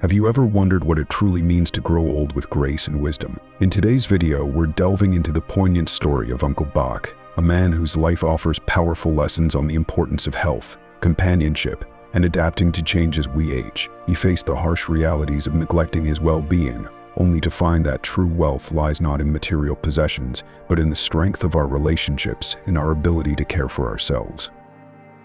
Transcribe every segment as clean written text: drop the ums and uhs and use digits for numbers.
Have you ever wondered what it truly means to grow old with grace and wisdom? In today's video, we're delving into the poignant story of Uncle Bach, a man whose life offers powerful lessons on the importance of health, companionship, and adapting to change as we age. He faced the harsh realities of neglecting his well-being, only to find that true wealth lies not in material possessions, but in the strength of our relationships and our ability to care for ourselves.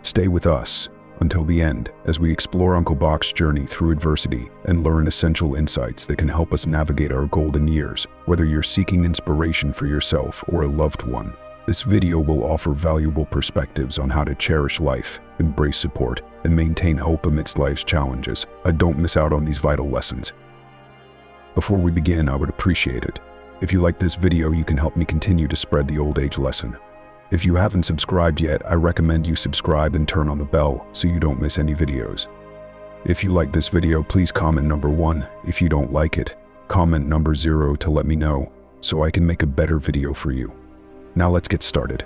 Stay with us until the end as we explore Uncle Bach's journey through adversity and learn essential insights that can help us navigate our golden years. Whether you're seeking inspiration for yourself or a loved one, this video will offer valuable perspectives on how to cherish life, embrace support, and maintain hope amidst life's challenges. Don't miss out on these vital lessons. Before we begin, I would appreciate it if you like this video. You can help me continue to spread the old age lesson. If you haven't subscribed yet, I recommend you subscribe and turn on the bell so you don't miss any videos. If you like this video, please comment number 1. If you don't like it, comment number 0 to let me know so I can make a better video for you. Now let's get started.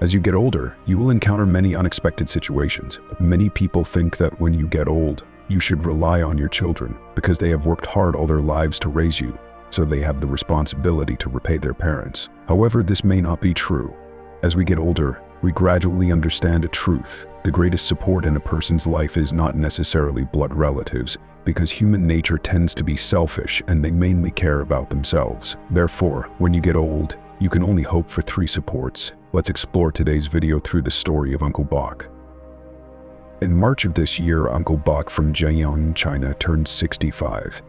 As you get older, you will encounter many unexpected situations. Many people think that when you get old, you should rely on your children because they have worked hard all their lives to raise you, so they have the responsibility to repay their parents. However, this may not be true. As we get older, we gradually understand a truth. The greatest support in a person's life is not necessarily blood relatives, because human nature tends to be selfish and they mainly care about themselves. Therefore, when you get old, you can only hope for 3 supports. Let's explore today's video through the story of Uncle Bach. In March of this year, Uncle Bach from Zhejiang, China turned 65.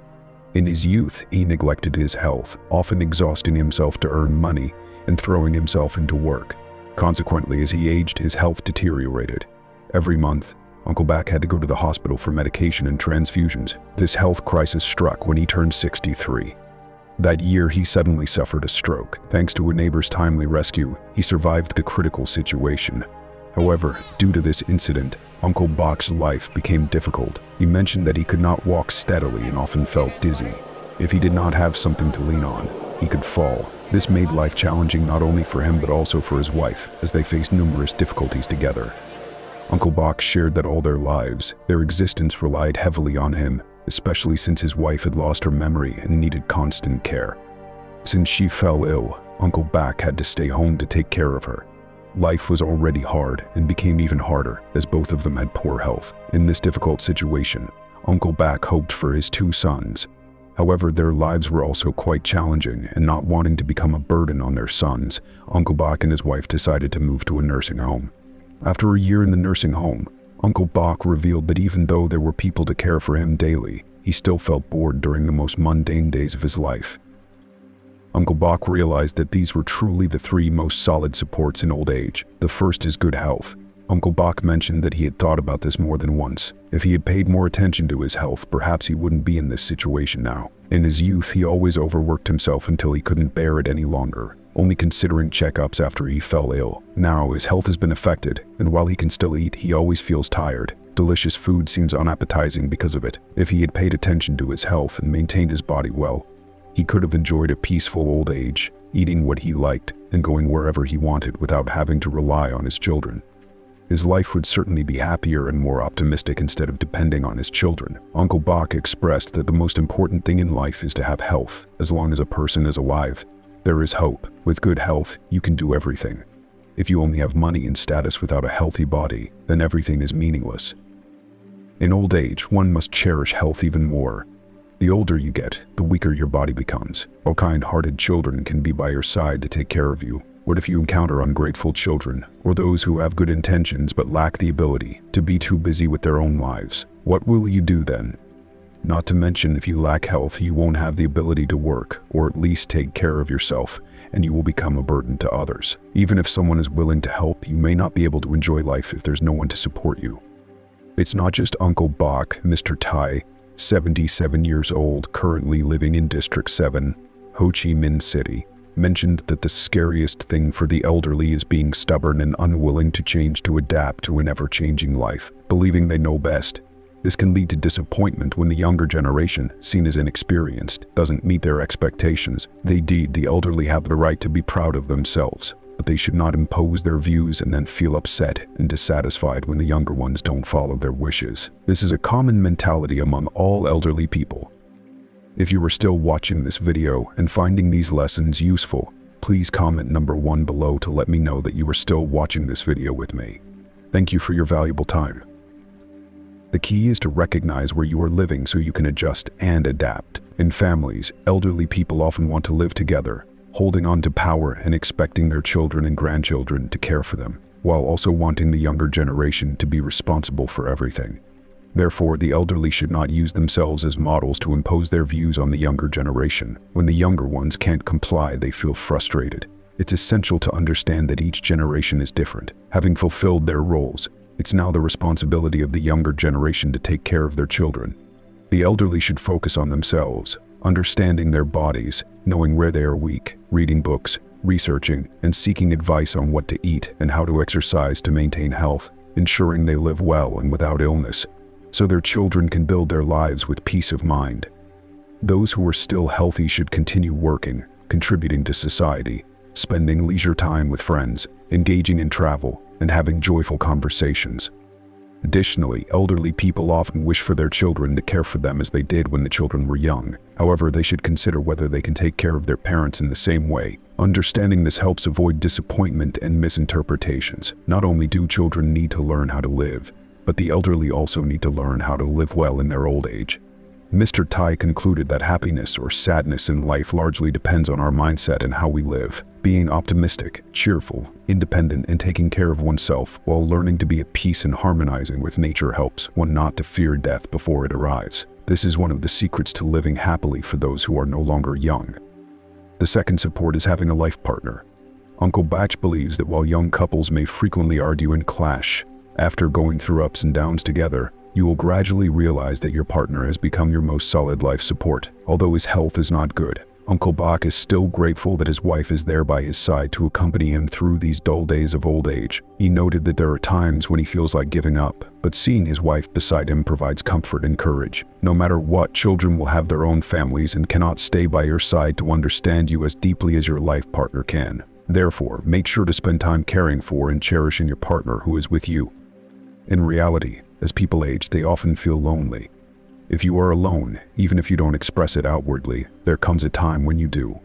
In his youth, he neglected his health, often exhausting himself to earn money and throwing himself into work. Consequently, as he aged, his health deteriorated. Every month, Uncle Bach had to go to the hospital for medication and transfusions. This health crisis struck when he turned 63. That year, he suddenly suffered a stroke. Thanks to a neighbor's timely rescue, he survived the critical situation. However, due to this incident, Uncle Bach's life became difficult. He mentioned that he could not walk steadily and often felt dizzy. If he did not have something to lean on, he could fall. This made life challenging not only for him but also for his wife, as they faced numerous difficulties together. Uncle Bach shared that all their lives, their existence relied heavily on him, especially since his wife had lost her memory and needed constant care. Since she fell ill, Uncle Bach had to stay home to take care of her. Life was already hard and became even harder as both of them had poor health. In this difficult situation, Uncle Bach hoped for his 2 sons. However, their lives were also quite challenging, and not wanting to become a burden on their sons, Uncle Bach and his wife decided to move to a nursing home. After a year in the nursing home, Uncle Bach revealed that even though there were people to care for him daily, he still felt bored during the most mundane days of his life. Uncle Bach realized that these were truly the 3 most solid supports in old age. The first is good health. Uncle Bach mentioned that he had thought about this more than once. If he had paid more attention to his health, perhaps he wouldn't be in this situation now. In his youth, he always overworked himself until he couldn't bear it any longer, only considering checkups after he fell ill. Now, his health has been affected, and while he can still eat, he always feels tired. Delicious food seems unappetizing because of it. If he had paid attention to his health and maintained his body well, he could have enjoyed a peaceful old age, eating what he liked and going wherever he wanted without having to rely on his children. His life would certainly be happier and more optimistic instead of depending on his children. Uncle Bach expressed that the most important thing in life is to have health. As long as a person is alive, there is hope. With good health, you can do everything. If you only have money and status without a healthy body, then everything is meaningless. In old age, one must cherish health even more. The older you get, the weaker your body becomes. While kind-hearted children can be by your side to take care of you, what if you encounter ungrateful children, or those who have good intentions but lack the ability to be too busy with their own lives? What will you do then? Not to mention, if you lack health, you won't have the ability to work, or at least take care of yourself, and you will become a burden to others. Even if someone is willing to help, you may not be able to enjoy life if there's no one to support you. It's not just Uncle Bach. Mr. Tai, 77 years old, currently living in District 7, Ho Chi Minh City, mentioned that the scariest thing for the elderly is being stubborn and unwilling to change to adapt to an ever-changing life, believing they know best. This can lead to disappointment when the younger generation, seen as inexperienced, doesn't meet their expectations. The elderly have the right to be proud of themselves. but they should not impose their views and then feel upset and dissatisfied when the younger ones don't follow their wishes. This is a common mentality among all elderly people. If you are still watching this video and finding these lessons useful, please comment number 1 below to let me know that you are still watching this video with me. Thank you for your valuable time. The key is to recognize where you are living so you can adjust and adapt. In families, elderly people often want to live together, holding on to power and expecting their children and grandchildren to care for them, while also wanting the younger generation to be responsible for everything. Therefore, the elderly should not use themselves as models to impose their views on the younger generation. When the younger ones can't comply, they feel frustrated. It's essential to understand that each generation is different. Having fulfilled their roles, it's now the responsibility of the younger generation to take care of their children. The elderly should focus on themselves, understanding their bodies, knowing where they are weak, reading books, researching, and seeking advice on what to eat and how to exercise to maintain health, ensuring they live well and without illness, so their children can build their lives with peace of mind. Those who are still healthy should continue working, contributing to society, spending leisure time with friends, engaging in travel, and having joyful conversations. Additionally, elderly people often wish for their children to care for them as they did when the children were young. However, they should consider whether they can take care of their parents in the same way. Understanding this helps avoid disappointment and misinterpretations. Not only do children need to learn how to live, but the elderly also need to learn how to live well in their old age. Mr. Tai concluded that happiness or sadness in life largely depends on our mindset and how we live. Being optimistic, cheerful, independent, and taking care of oneself while learning to be at peace and harmonizing with nature helps one not to fear death before it arrives. This is one of the secrets to living happily for those who are no longer young. The second support is having a life partner. Uncle Bach believes that while young couples may frequently argue and clash, after going through ups and downs together, you will gradually realize that your partner has become your most solid life support. Although his health is not good, Uncle Bach is still grateful that his wife is there by his side to accompany him through these dull days of old age. He noted that there are times when he feels like giving up, but seeing his wife beside him provides comfort and courage. No matter what, children will have their own families and cannot stay by your side to understand you as deeply as your life partner can. Therefore, make sure to spend time caring for and cherishing your partner who is with you. In reality, as people age, they often feel lonely. If you are alone, even if you don't express it outwardly, there comes a time when you do.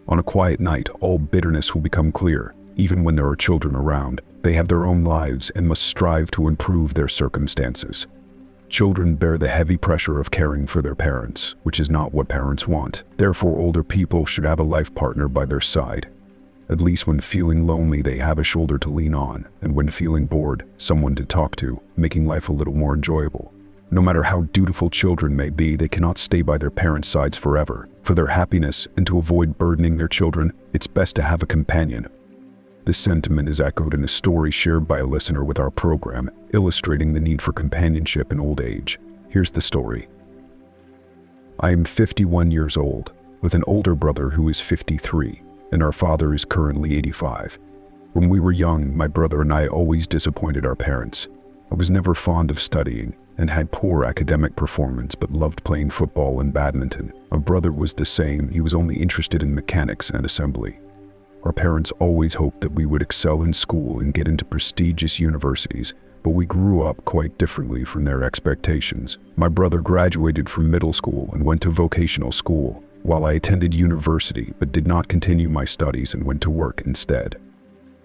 On a quiet night, all bitterness will become clear. Even when there are children around, they have their own lives and must strive to improve their circumstances. Children bear the heavy pressure of caring for their parents, which is not what parents want. Therefore, older people should have a life partner by their side. At least when feeling lonely, they have a shoulder to lean on, and when feeling bored, someone to talk to, making life a little more enjoyable. No matter how dutiful children may be, they cannot stay by their parents' sides forever. For their happiness and to avoid burdening their children, it's best to have a companion. This sentiment is echoed in a story shared by a listener with our program, illustrating the need for companionship in old age. Here's the story. I am 51 years old, with an older brother who is 53. And our father is currently 85. When we were young, my brother and I always disappointed our parents. I was never fond of studying and had poor academic performance but loved playing football and badminton. My brother was the same. He was only interested in mechanics and assembly. Our parents always hoped that we would excel in school and get into prestigious universities, but we grew up quite differently from their expectations. My brother graduated from middle school and went to vocational school, while I attended university but did not continue my studies and went to work instead.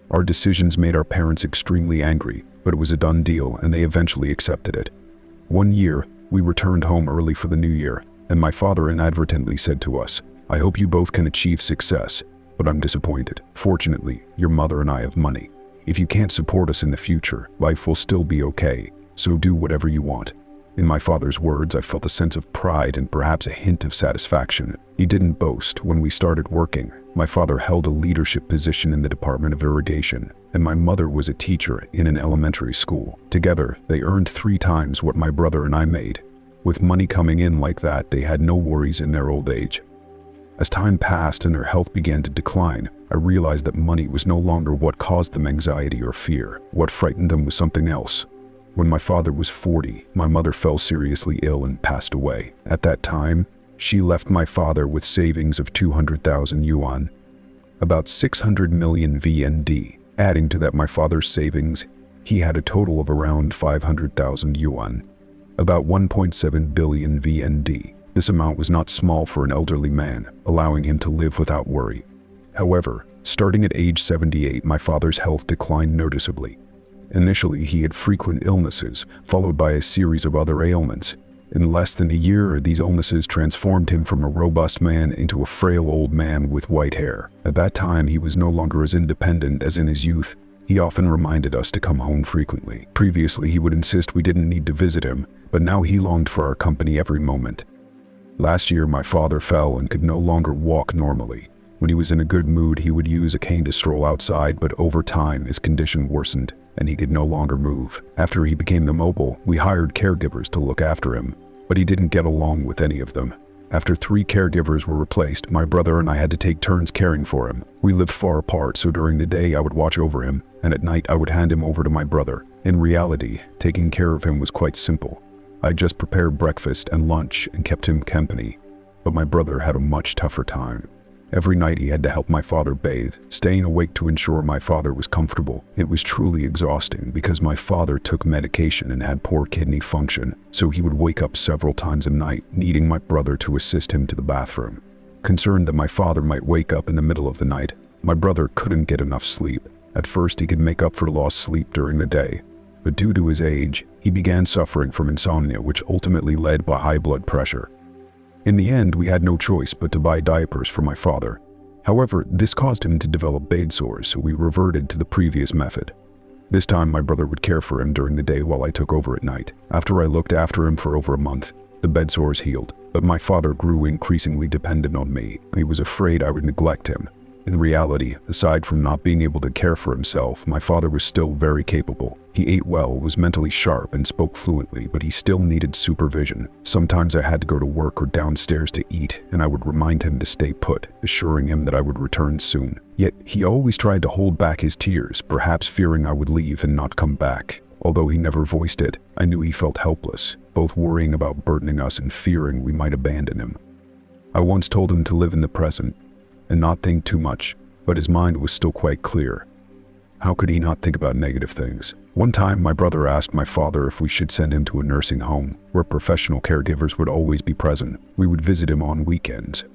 Our decisions made our parents extremely angry, but it was a done deal and they eventually accepted it. One year, we returned home early for the new year, and my father inadvertently said to us, "I hope you both can achieve success, but I'm disappointed. Fortunately, your mother and I have money. If you can't support us in the future, life will still be okay, so do whatever you want." In my father's words, I felt a sense of pride and perhaps a hint of satisfaction. He didn't boast. When we started working, my father held a leadership position in the Department of Irrigation, and my mother was a teacher in an elementary school. Together, they earned 3 times what my brother and I made. With money coming in like that, they had no worries in their old age. As time passed and their health began to decline, I realized that money was no longer what caused them anxiety or fear. What frightened them was something else. When my father was 40, my mother fell seriously ill and passed away. At that time, she left my father with savings of 200,000 yuan. about 600 million VND. Adding to that my father's savings, he had a total of around 500,000 yuan, about 1.7 billion VND. This amount was not small for an elderly man, allowing him to live without worry. However, starting at age 78, my father's health declined noticeably. Initially, he had frequent illnesses, followed by a series of other ailments. In less than a year, these illnesses transformed him from a robust man into a frail old man with white hair. At that time, he was no longer as independent as in his youth. He often reminded us to come home frequently. Previously, he would insist we didn't need to visit him, but now he longed for our company every moment. Last year, my father fell and could no longer walk normally. When he was in a good mood, he would use a cane to stroll outside, but over time, his condition worsened, and he could no longer move. After he became immobile, we hired caregivers to look after him, but he didn't get along with any of them. After 3 caregivers were replaced, my brother and I had to take turns caring for him. We lived far apart, so during the day I would watch over him, and at night I would hand him over to my brother. In reality, taking care of him was quite simple. I just prepared breakfast and lunch and kept him company, but my brother had a much tougher time. Every night he had to help my father bathe, staying awake to ensure my father was comfortable. It was truly exhausting because my father took medication and had poor kidney function, so he would wake up several times a night, needing my brother to assist him to the bathroom. Concerned that my father might wake up in the middle of the night, my brother couldn't get enough sleep. At first he could make up for lost sleep during the day, but due to his age, he began suffering from insomnia, which ultimately led by high blood pressure. In the end, we had no choice but to buy diapers for my father. However, this caused him to develop bed sores, so we reverted to the previous method. This time, my brother would care for him during the day while I took over at night. After I looked after him for over a month, the bed sores healed, but my father grew increasingly dependent on me. He was afraid I would neglect him. In reality, aside from not being able to care for himself, my father was still very capable. He ate well, was mentally sharp, and spoke fluently, but he still needed supervision. Sometimes I had to go to work or downstairs to eat, and I would remind him to stay put, assuring him that I would return soon. Yet, he always tried to hold back his tears, perhaps fearing I would leave and not come back. Although he never voiced it, I knew he felt helpless, both worrying about burdening us and fearing we might abandon him. I once told him to live in the present and not think too much, but his mind was still quite clear. How could he not think about negative things? One time, my brother asked my father if we should send him to a nursing home, where professional caregivers would always be present. We would visit him on weekends.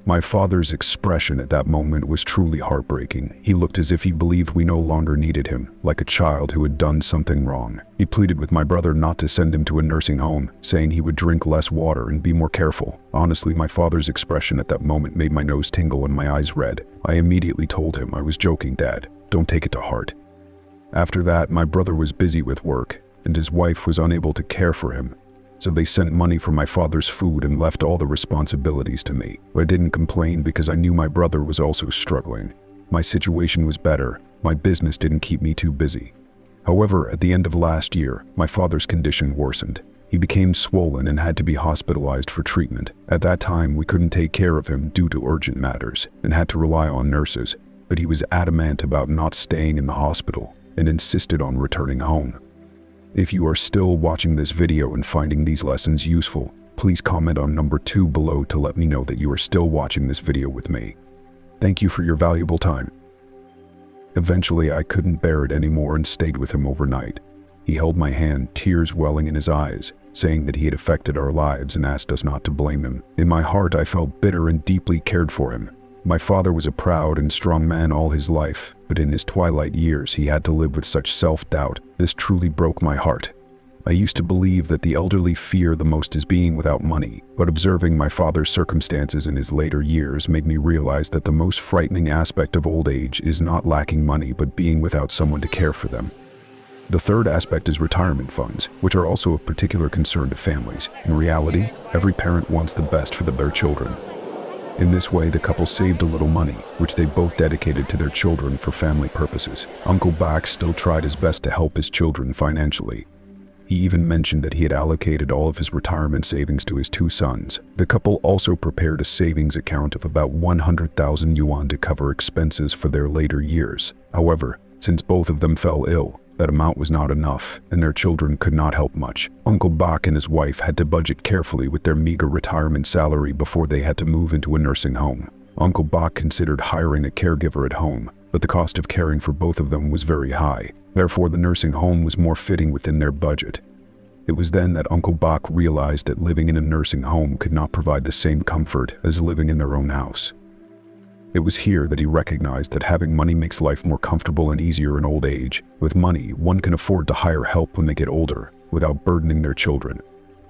My father's expression at that moment was truly heartbreaking. He looked as if he believed we no longer needed him, like a child who had done something wrong. He pleaded with my brother not to send him to a nursing home, saying he would drink less water and be more careful. Honestly, my father's expression at that moment made my nose tingle and my eyes red. I immediately told him I was joking, Dad. Don't take it to heart. After that, my brother was busy with work, and his wife was unable to care for him. So they sent money for my father's food and left all the responsibilities to me. I didn't complain because I knew my brother was also struggling. My situation was better. My business didn't keep me too busy. However, at the end of last year, my father's condition worsened. He became swollen and had to be hospitalized for treatment. At that time, we couldn't take care of him due to urgent matters and had to rely on nurses, but he was adamant about not staying in the hospital and insisted on returning home. If you are still watching this video and finding these lessons useful, please comment on number 2 below to let me know that you are still watching this video with me. Thank you for your valuable time. Eventually, I couldn't bear it anymore and stayed with him overnight. He held my hand, tears welling in his eyes, saying that he had affected our lives and asked us not to blame him. In my heart, I felt bitter and deeply cared for him. My father was a proud and strong man all his life, but in his twilight years he had to live with such self-doubt. This truly broke my heart. I used to believe that the elderly fear the most is being without money, but observing my father's circumstances in his later years made me realize that the most frightening aspect of old age is not lacking money but being without someone to care for them. The third aspect is retirement funds, which are also of particular concern to families. In reality, every parent wants the best for their children. In this way, the couple saved a little money, which they both dedicated to their children for family purposes. Uncle Bach still tried his best to help his children financially. He even mentioned that he had allocated all of his retirement savings to his 2 sons. The couple also prepared a savings account of about 100,000 yuan to cover expenses for their later years. However, since both of them fell ill, that amount was not enough, and their children could not help much. Uncle Bach and his wife had to budget carefully with their meager retirement salary before they had to move into a nursing home. Uncle Bach considered hiring a caregiver at home, but the cost of caring for both of them was very high. Therefore, the nursing home was more fitting within their budget. It was then that Uncle Bach realized that living in a nursing home could not provide the same comfort as living in their own house. It was here that he recognized that having money makes life more comfortable and easier in old age. With money, one can afford to hire help when they get older, without burdening their children.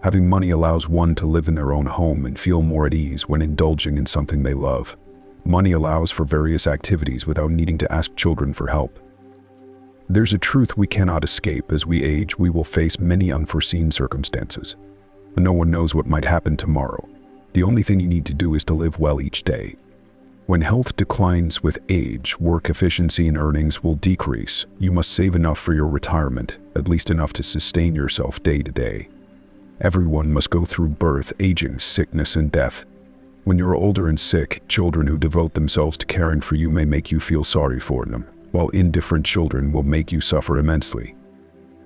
Having money allows one to live in their own home and feel more at ease when indulging in something they love. Money allows for various activities without needing to ask children for help. There's a truth we cannot escape. As we age, we will face many unforeseen circumstances. No one knows what might happen tomorrow. The only thing you need to do is to live well each day. When health declines with age, work efficiency and earnings will decrease. You must save enough for your retirement, at least enough to sustain yourself day to day. Everyone must go through birth, aging, sickness, and death. When you're older and sick, children who devote themselves to caring for you may make you feel sorry for them, while indifferent children will make you suffer immensely.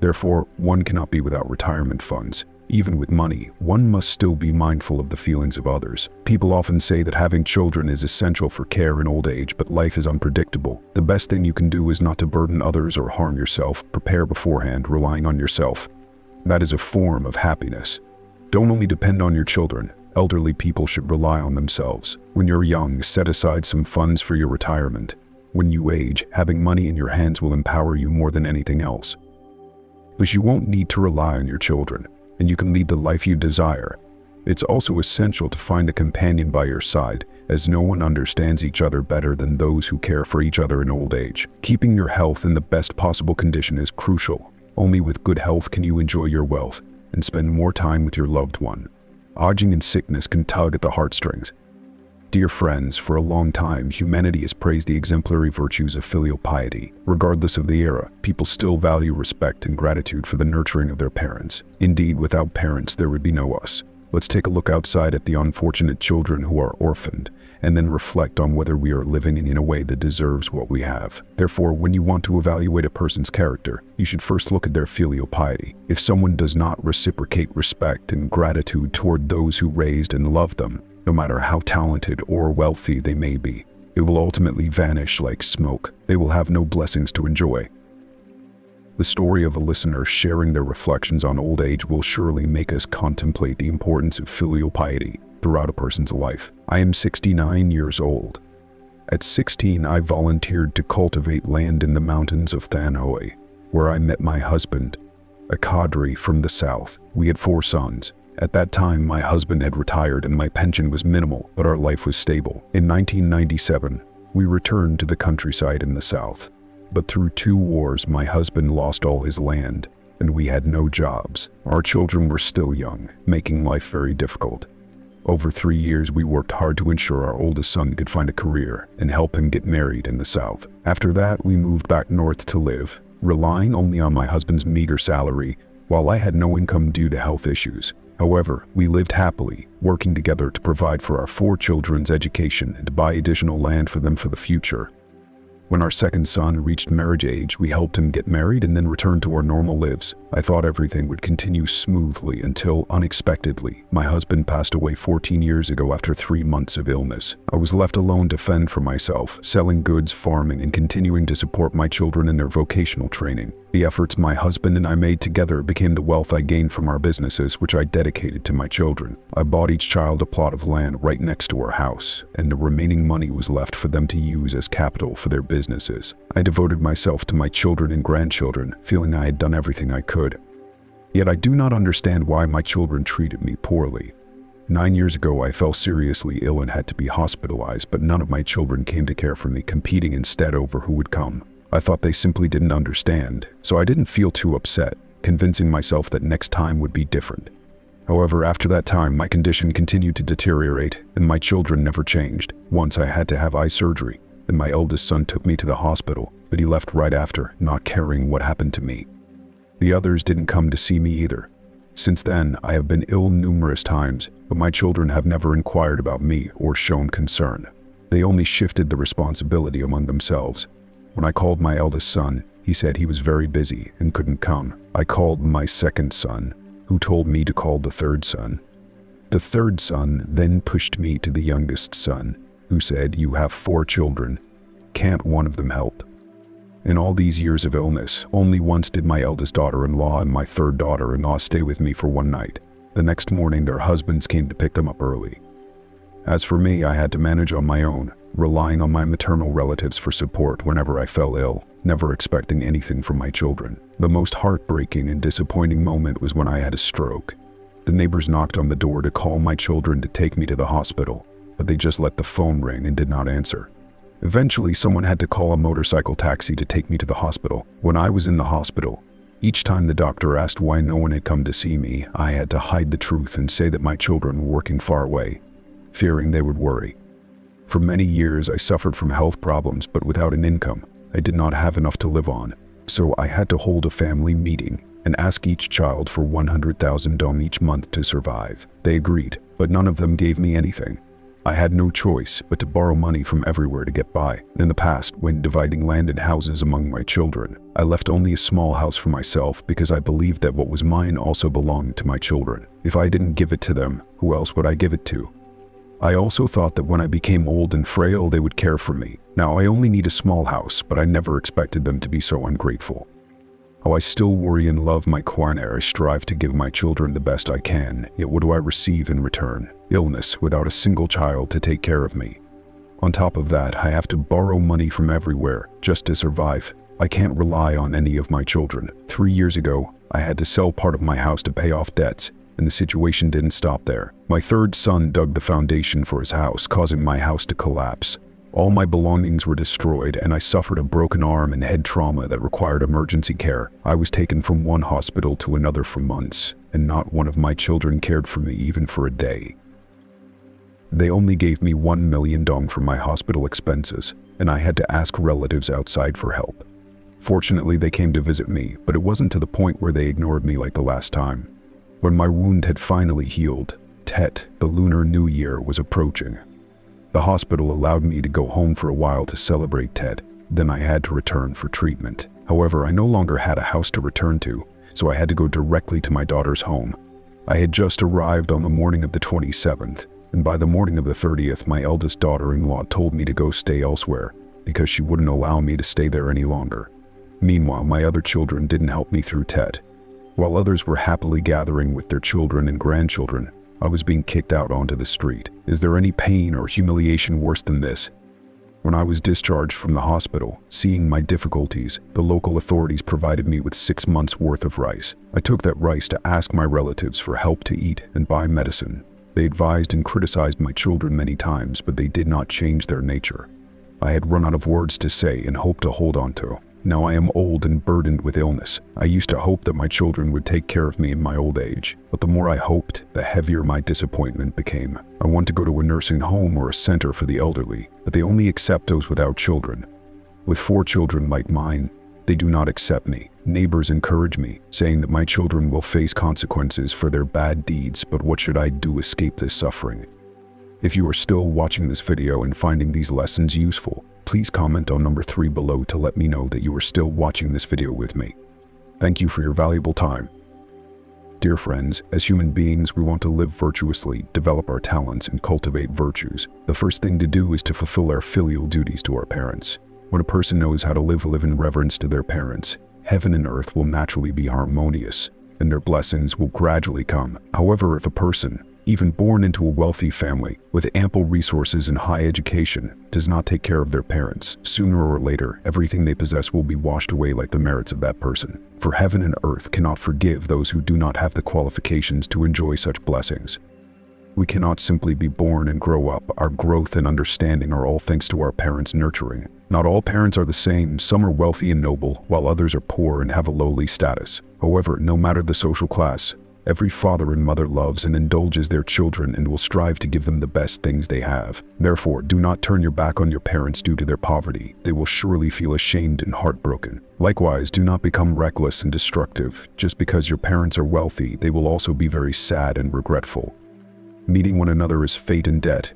Therefore, one cannot be without retirement funds. Even with money, one must still be mindful of the feelings of others. People often say that having children is essential for care in old age, but life is unpredictable. The best thing you can do is not to burden others or harm yourself. Prepare beforehand, relying on yourself. That is a form of happiness. Don't only depend on your children. Elderly people should rely on themselves. When you're young, set aside some funds for your retirement. When you age, having money in your hands will empower you more than anything else. But you won't need to rely on your children, and you can lead the life you desire. It's also essential to find a companion by your side, as no one understands each other better than those who care for each other in old age. Keeping your health in the best possible condition is crucial. Only with good health can you enjoy your wealth and spend more time with your loved one. Aging and sickness can tug at the heartstrings. Dear friends, for a long time, humanity has praised the exemplary virtues of filial piety. Regardless of the era, people still value respect and gratitude for the nurturing of their parents. Indeed, without parents, there would be no us. Let's take a look outside at the unfortunate children who are orphaned, and then reflect on whether we are living in a way that deserves what we have. Therefore, when you want to evaluate a person's character, you should first look at their filial piety. If someone does not reciprocate respect and gratitude toward those who raised and loved them, no matter how talented or wealthy they may be, it will ultimately vanish like smoke. They will have no blessings to enjoy. The story of a listener sharing their reflections on old age will surely make us contemplate the importance of filial piety throughout a person's life. I am 69 years old. At 16, I volunteered to cultivate land in the mountains of Thanhoi, where I met my husband, a cadre from the south. We had 4 sons. At that time, my husband had retired and my pension was minimal, but our life was stable. In 1997, we returned to the countryside in the south. But through 2 wars, my husband lost all his land, and we had no jobs. Our children were still young, making life very difficult. Over 3 years, we worked hard to ensure our oldest son could find a career and help him get married in the south. After that, we moved back north to live, relying only on my husband's meager salary, while I had no income due to health issues. However, we lived happily, working together to provide for our 4 children's education and to buy additional land for them for the future. When our second son reached marriage age, we helped him get married and then returned to our normal lives. I thought everything would continue smoothly until, unexpectedly, my husband passed away 14 years ago after 3 months of illness. I was left alone to fend for myself, selling goods, farming, and continuing to support my children in their vocational training. The efforts my husband and I made together became the wealth I gained from our businesses, which I dedicated to my children. I bought each child a plot of land right next to our house, and the remaining money was left for them to use as capital for their businesses. I devoted myself to my children and grandchildren, feeling I had done everything I could. Yet I do not understand why my children treated me poorly. 9 years ago, I fell seriously ill and had to be hospitalized, but none of my children came to care for me, competing instead over who would come. I thought they simply didn't understand, so I didn't feel too upset, convincing myself that next time would be different. However, after that time, my condition continued to deteriorate, and my children never changed. Once I had to have eye surgery, and my eldest son took me to the hospital, but he left right after, not caring what happened to me. The others didn't come to see me either. Since then, I have been ill numerous times, but my children have never inquired about me or shown concern. They only shifted the responsibility among themselves. When I called my eldest son, he said he was very busy and couldn't come. I called my second son, who told me to call the third son. The third son then pushed me to the youngest son, who said, "You have 4 children. Can't one of them help?" In all these years of illness, only once did my eldest daughter-in-law and my third daughter-in-law stay with me for one night. The next morning, their husbands came to pick them up early. As for me, I had to manage on my own, relying on my maternal relatives for support whenever I fell ill, never expecting anything from my children. The most heartbreaking and disappointing moment was when I had a stroke. The neighbors knocked on the door to call my children to take me to the hospital, but they just let the phone ring and did not answer. Eventually, someone had to call a motorcycle taxi to take me to the hospital. When I was in the hospital, each time the doctor asked why no one had come to see me, I had to hide the truth and say that my children were working far away, fearing they would worry. For many years, I suffered from health problems, but without an income, I did not have enough to live on. So I had to hold a family meeting and ask each child for 100,000 dong each month to survive. They agreed, but none of them gave me anything. I had no choice but to borrow money from everywhere to get by. In the past, when dividing land and houses among my children, I left only a small house for myself because I believed that what was mine also belonged to my children. If I didn't give it to them, who else would I give it to? I also thought that when I became old and frail, they would care for me. Now I only need a small house, but I never expected them to be so ungrateful. How I still worry and love my partner, I strive to give my children the best I can, yet what do I receive in return? Illness, without a single child to take care of me. On top of that, I have to borrow money from everywhere just to survive. I can't rely on any of my children. 3 years ago, I had to sell part of my house to pay off debts, and the situation didn't stop there. My third son dug the foundation for his house, causing my house to collapse. All my belongings were destroyed, and I suffered a broken arm and head trauma that required emergency care. I was taken from one hospital to another for months, and not one of my children cared for me even for a day. They only gave me 1 million dong for my hospital expenses, and I had to ask relatives outside for help. Fortunately, they came to visit me, but it wasn't to the point where they ignored me like the last time. When my wound had finally healed, Tet, the Lunar New Year, was approaching. The hospital allowed me to go home for a while to celebrate Tet, then I had to return for treatment. However, I no longer had a house to return to, so I had to go directly to my daughter's home. I had just arrived on the morning of the 27th, and by the morning of the 30th, my eldest daughter-in-law told me to go stay elsewhere because she wouldn't allow me to stay there any longer. Meanwhile, my other children didn't help me through Tet. While others were happily gathering with their children and grandchildren, I was being kicked out onto the street. Is there any pain or humiliation worse than this? When I was discharged from the hospital, seeing my difficulties, the local authorities provided me with 6 months' worth of rice. I took that rice to ask my relatives for help to eat and buy medicine. They advised and criticized my children many times, but they did not change their nature. I had run out of words to say and hoped to hold on to. Now I am old and burdened with illness. I used to hope that my children would take care of me in my old age, but the more I hoped, the heavier my disappointment became. I want to go to a nursing home or a center for the elderly, but they only accept those without children. With 4 children like mine, they do not accept me. Neighbors encourage me, saying that my children will face consequences for their bad deeds, but what should I do to escape this suffering? If you are still watching this video and finding these lessons useful, please comment on number 3 below to let me know that you are still watching this video with me. Thank you for your valuable time. Dear friends, as human beings, we want to live virtuously, develop our talents, and cultivate virtues. The first thing to do is to fulfill our filial duties to our parents. When a person knows how to live in reverence to their parents, heaven and earth will naturally be harmonious, and their blessings will gradually come. However, if a person, even born into a wealthy family with ample resources and high education, does not take care of their parents, sooner or later, everything they possess will be washed away like the merits of that person. For heaven and earth cannot forgive those who do not have the qualifications to enjoy such blessings. We cannot simply be born and grow up. Our growth and understanding are all thanks to our parents' nurturing. Not all parents are the same. Some are wealthy and noble, while others are poor and have a lowly status. However, no matter the social class, every father and mother loves and indulges their children and will strive to give them the best things they have. Therefore, do not turn your back on your parents due to their poverty. They will surely feel ashamed and heartbroken. Likewise, do not become reckless and destructive. Just because your parents are wealthy, they will also be very sad and regretful. Meeting one another is fate and debt.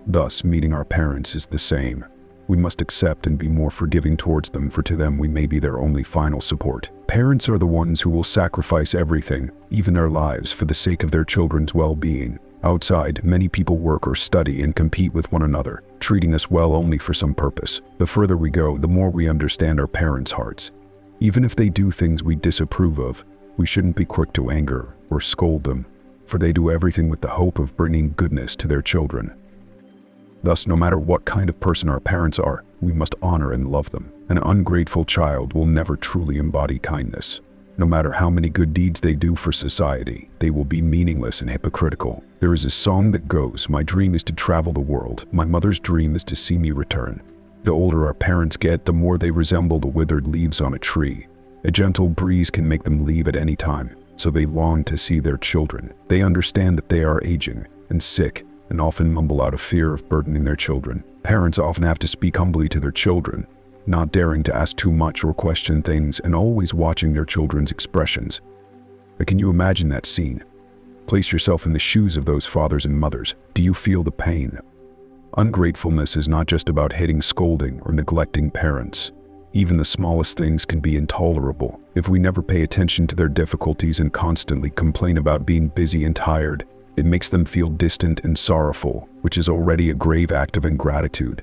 Thus, meeting our parents is the same. We must accept and be more forgiving towards them, for to them we may be their only final support. Parents are the ones who will sacrifice everything, even their lives, for the sake of their children's well-being. Outside, many people work or study and compete with one another, treating us well only for some purpose. The further we go, the more we understand our parents' hearts. Even if they do things we disapprove of, we shouldn't be quick to anger or scold them, for they do everything with the hope of bringing goodness to their children. Thus, no matter what kind of person our parents are, we must honor and love them. An ungrateful child will never truly embody kindness. No matter how many good deeds they do for society, they will be meaningless and hypocritical. There is a song that goes, "My dream is to travel the world. My mother's dream is to see me return." The older our parents get, the more they resemble the withered leaves on a tree. A gentle breeze can make them leave at any time, so they long to see their children. They understand that they are aging and sick, and often mumble out of fear of burdening their children. Parents often have to speak humbly to their children, not daring to ask too much or question things, and always watching their children's expressions. But can you imagine that scene? Place yourself in the shoes of those fathers and mothers. Do you feel the pain? Ungratefulness is not just about hating, scolding, or neglecting parents. Even the smallest things can be intolerable. If we never pay attention to their difficulties and constantly complain about being busy and tired, it makes them feel distant and sorrowful, which is already a grave act of ingratitude.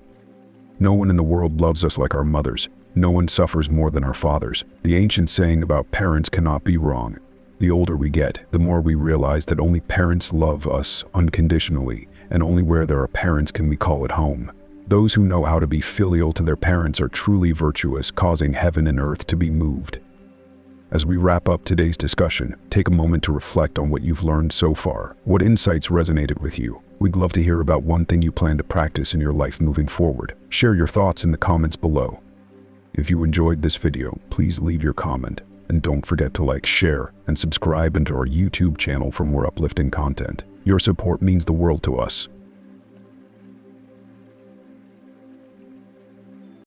No one in the world loves us like our mothers. No one suffers more than our fathers. The ancient saying about parents cannot be wrong. The older we get, the more we realize that only parents love us unconditionally, and only where there are parents can we call it home. Those who know how to be filial to their parents are truly virtuous, causing heaven and earth to be moved. As we wrap up today's discussion, take a moment to reflect on what you've learned so far. What insights resonated with you? We'd love to hear about one thing you plan to practice in your life moving forward. Share your thoughts in the comments below. If you enjoyed this video, please leave your comment. And don't forget to like, share, and subscribe into our YouTube channel for more uplifting content. Your support means the world to us.